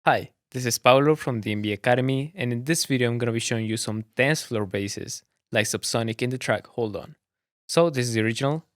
Hi, this is Paulo from the MB Academy, and in this video I'm going to be showing you some dance floor basses, like Subsonic in the track Hold On. So this is the original,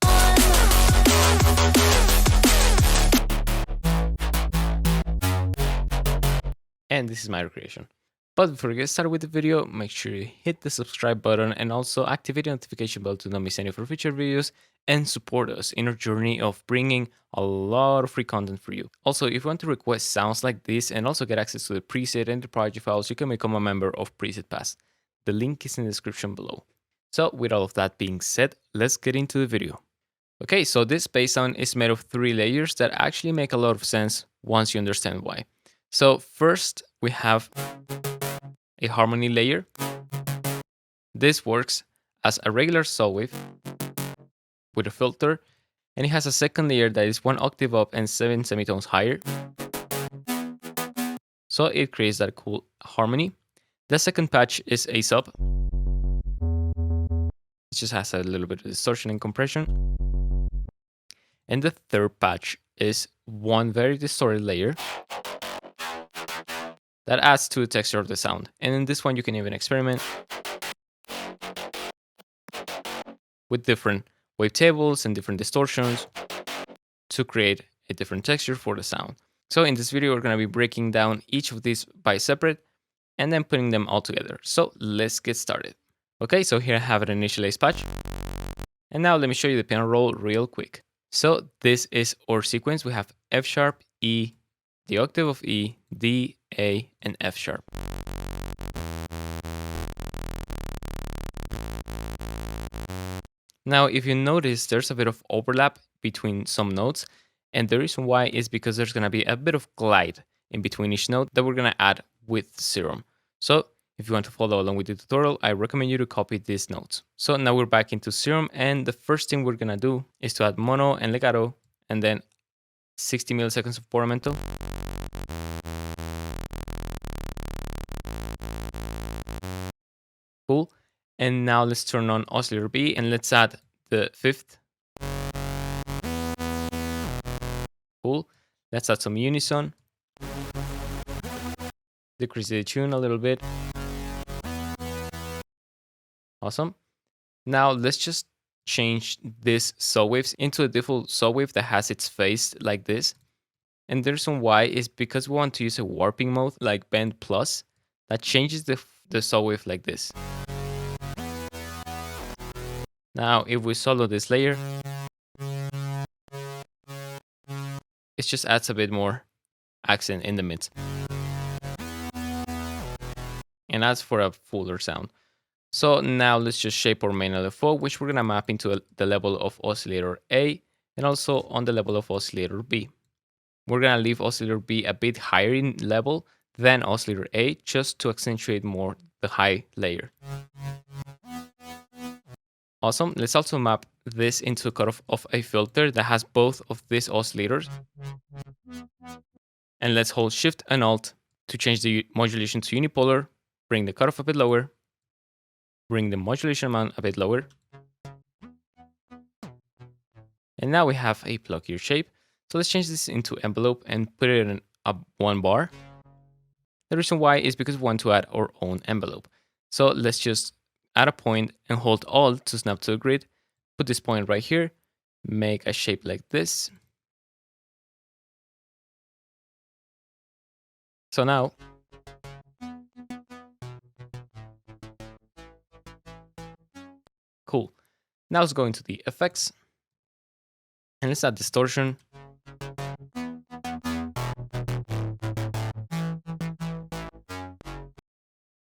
and this is my recreation. But before we get started with the video, make sure you hit the subscribe button and also activate the notification bell to not miss any of our future videos and support us in our journey of bringing a lot of free content for you. Also, if you want to request sounds like this and also get access to the preset and the project files, you can become a member of Preset Pass. The link is in the description below. So with all of that being said, let's get into the video. Okay, so this bass sound is made of 3 layers that actually make a lot of sense once you understand why. So first we have a harmony layer. This works as a regular saw wave with a filter, and it has a second layer that is 1 octave up and 7 semitones higher. So it creates that cool harmony. The second patch is a sub. It just has a little bit of distortion and compression. And the third patch is one very distorted layer that adds to the texture of the sound. And in this one, you can even experiment with different wavetables and different distortions to create a different texture for the sound. So in this video, we're going to be breaking down each of these by separate and then putting them all together. So let's get started. Okay, so here I have an initialized patch. And now let me show you the piano roll real quick. So this is our sequence. We have F sharp, E, the octave of E, D, A, and F sharp. Now, if you notice, there's a bit of overlap between some notes, and the reason why is because there's going to be a bit of glide in between each note that we're going to add with Serum. So if you want to follow along with the tutorial, I recommend you to copy these notes. So now we're back into Serum, and the first thing we're going to do is to add mono and legato, and then 60 milliseconds of portamento. Cool. And now let's turn on oscillator B and let's add the fifth. Cool. Let's add some unison. Decrease the tune a little bit. Awesome. Now let's just change this saw waves into a default saw wave that has its face like this. And the reason why is because we want to use a warping mode like bend plus that changes the saw wave like this. Now, if we solo this layer, it just adds a bit more accent in the mids. And adds for a fuller sound. So now let's just shape our main LFO, which we're going to map into the level of oscillator A and also on the level of oscillator B. We're going to leave oscillator B a bit higher in level than oscillator A just to accentuate more the high layer. Awesome. Let's also map this into a cutoff of a filter that has both of these oscillators. And let's hold Shift and Alt to change the modulation to unipolar, bring the cutoff a bit lower, bring the modulation amount a bit lower. And now we have a pluckier shape. So let's change this into envelope and put it in a 1 bar. The reason why is because we want to add our own envelope. So let's just add a point and hold Alt to snap to the grid. Put this point right here. Make a shape like this. So now, cool. Now let's go into the effects. And let's add distortion.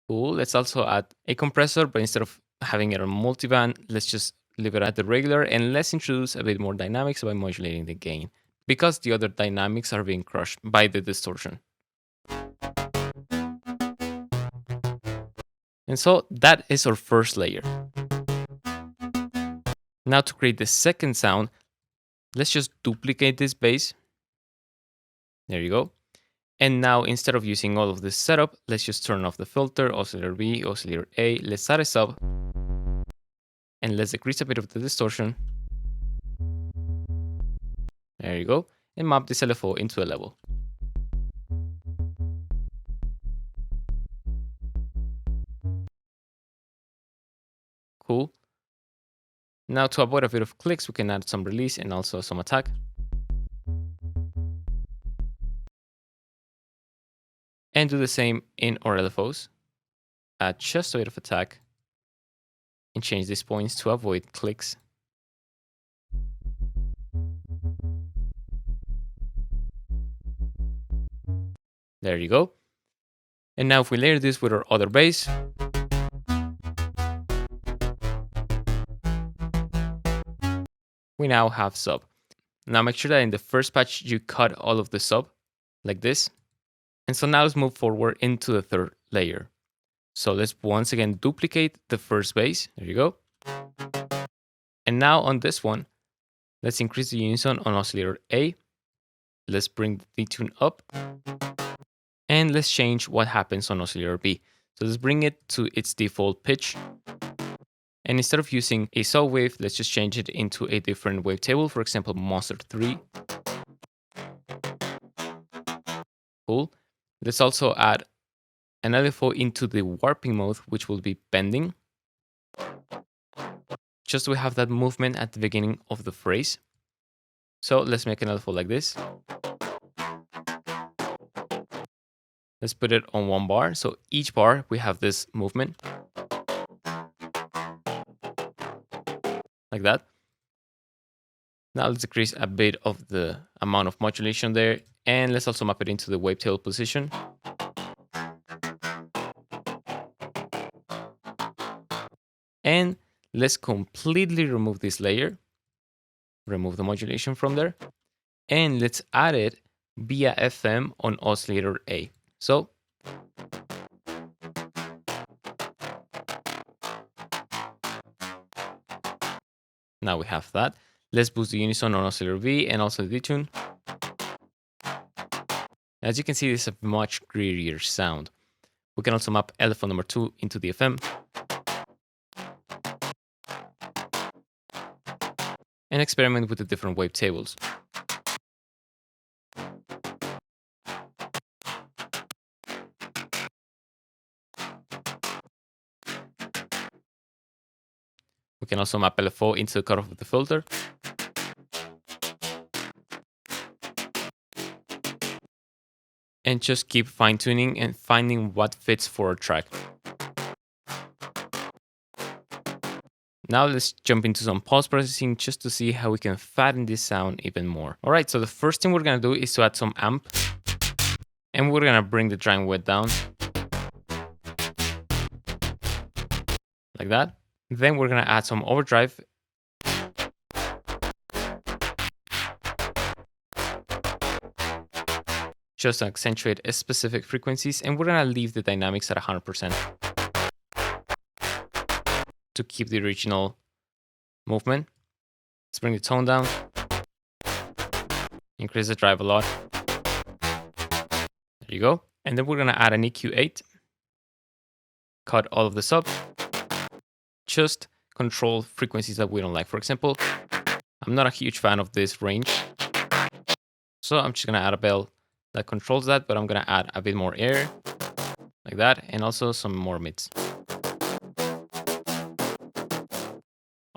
Cool. Let's also add a compressor, but instead of having it on multiband, let's just leave it at the regular and let's introduce a bit more dynamics by modulating the gain because the other dynamics are being crushed by the distortion. And so that is our first layer. Now to create the second sound, let's just duplicate this bass. There you go. And now instead of using all of this setup, let's just turn off the filter, oscillator B, oscillator A, let's add a sub. And let's decrease a bit of the distortion. There you go. And map this LFO into a level. Cool. Now to avoid a bit of clicks, we can add some release and also some attack. And do the same in our LFOs. Add just a bit of attack and change these points to avoid clicks. There you go. And now if we layer this with our other bass, we now have sub. Now make sure that in the first patch you cut all of the sub like this. And so now let's move forward into the third layer. So let's once again duplicate the first bass. There you go. And now on this one, let's increase the unison on oscillator A. Let's bring the detune up. And let's change what happens on oscillator B. So let's bring it to its default pitch. And instead of using a saw wave, let's just change it into a different wavetable. For example, Monster 3. Cool. Let's also add an LFO into the warping mode, which will be bending. Just so we have that movement at the beginning of the phrase. So let's make an LFO like this. Let's put it on one bar. So each bar, we have this movement. Like that. Now let's decrease a bit of the amount of modulation there. And let's also map it into the wavetable position. And let's completely remove this layer. Remove the modulation from there. And let's add it via FM on oscillator A. So now we have that. Let's boost the unison on oscillator B and also the detune. As you can see, this is a much grittier sound. We can also map LFO number 2 into the FM. And experiment with the different wavetables. We can also map LFO into the cutoff of the filter. And just keep fine-tuning and finding what fits for a track. Now let's jump into some post-processing just to see how we can fatten this sound even more. All right, so the first thing we're gonna do is to add some amp. And we're gonna bring the drying wet down. Like that. Then we're gonna add some overdrive. Just to accentuate specific frequencies, and we're gonna leave the dynamics at 100% to keep the original movement. Let's bring the tone down, increase the drive a lot. There you go. And then we're gonna add an EQ8, cut all of the sub, just control frequencies that we don't like. For example, I'm not a huge fan of this range, so I'm just gonna add a bell that controls that, but I'm gonna add a bit more air, like that, and also some more mids.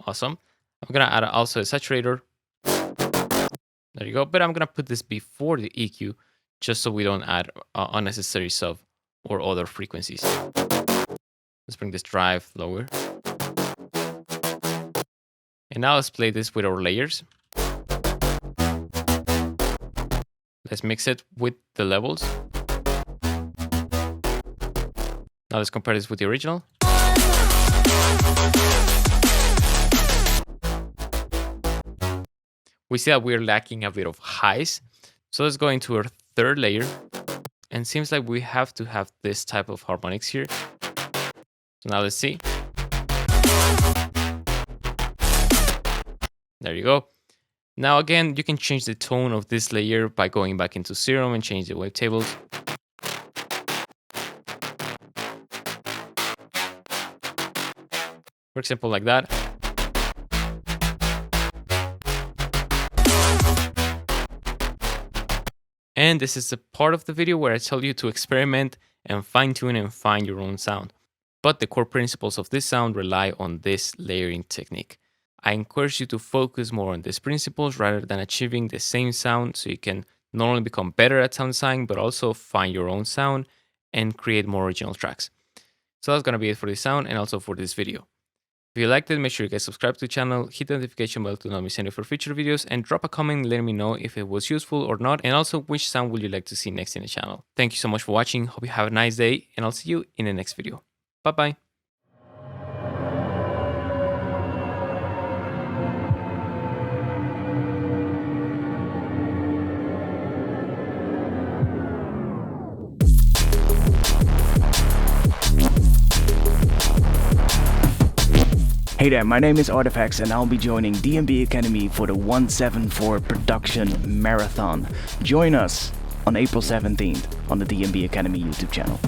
Awesome. I'm gonna add also a saturator. There you go, but I'm gonna put this before the EQ, just so we don't add unnecessary sub or other frequencies. Let's bring this drive lower. And now let's play this with our layers. Let's mix it with the levels. Now let's compare this with the original. We see that we're lacking a bit of highs. So let's go into our third layer. And it seems like we have to have this type of harmonics here. So now let's see. There you go. Now again, you can change the tone of this layer by going back into Serum and change the wavetables. For example, like that. And this is the part of the video where I tell you to experiment and fine-tune and find your own sound. but the core principles of this sound rely on this layering technique. I encourage you to focus more on these principles rather than achieving the same sound, so you can not only become better at sound design, but also find your own sound and create more original tracks. So that's going to be it for this sound and also for this video. If you liked it, make sure you guys subscribe to the channel, hit the notification bell to not miss any of our future videos, and drop a comment letting me know if it was useful or not, and also which sound would you like to see next in the channel. Thank you so much for watching, hope you have a nice day, and I'll see you in the next video. Bye bye. Hey there, my name is Artifacts and I'll be joining DNB Academy for the 174 Production Marathon. Join us on April 17th on the DNB Academy YouTube channel.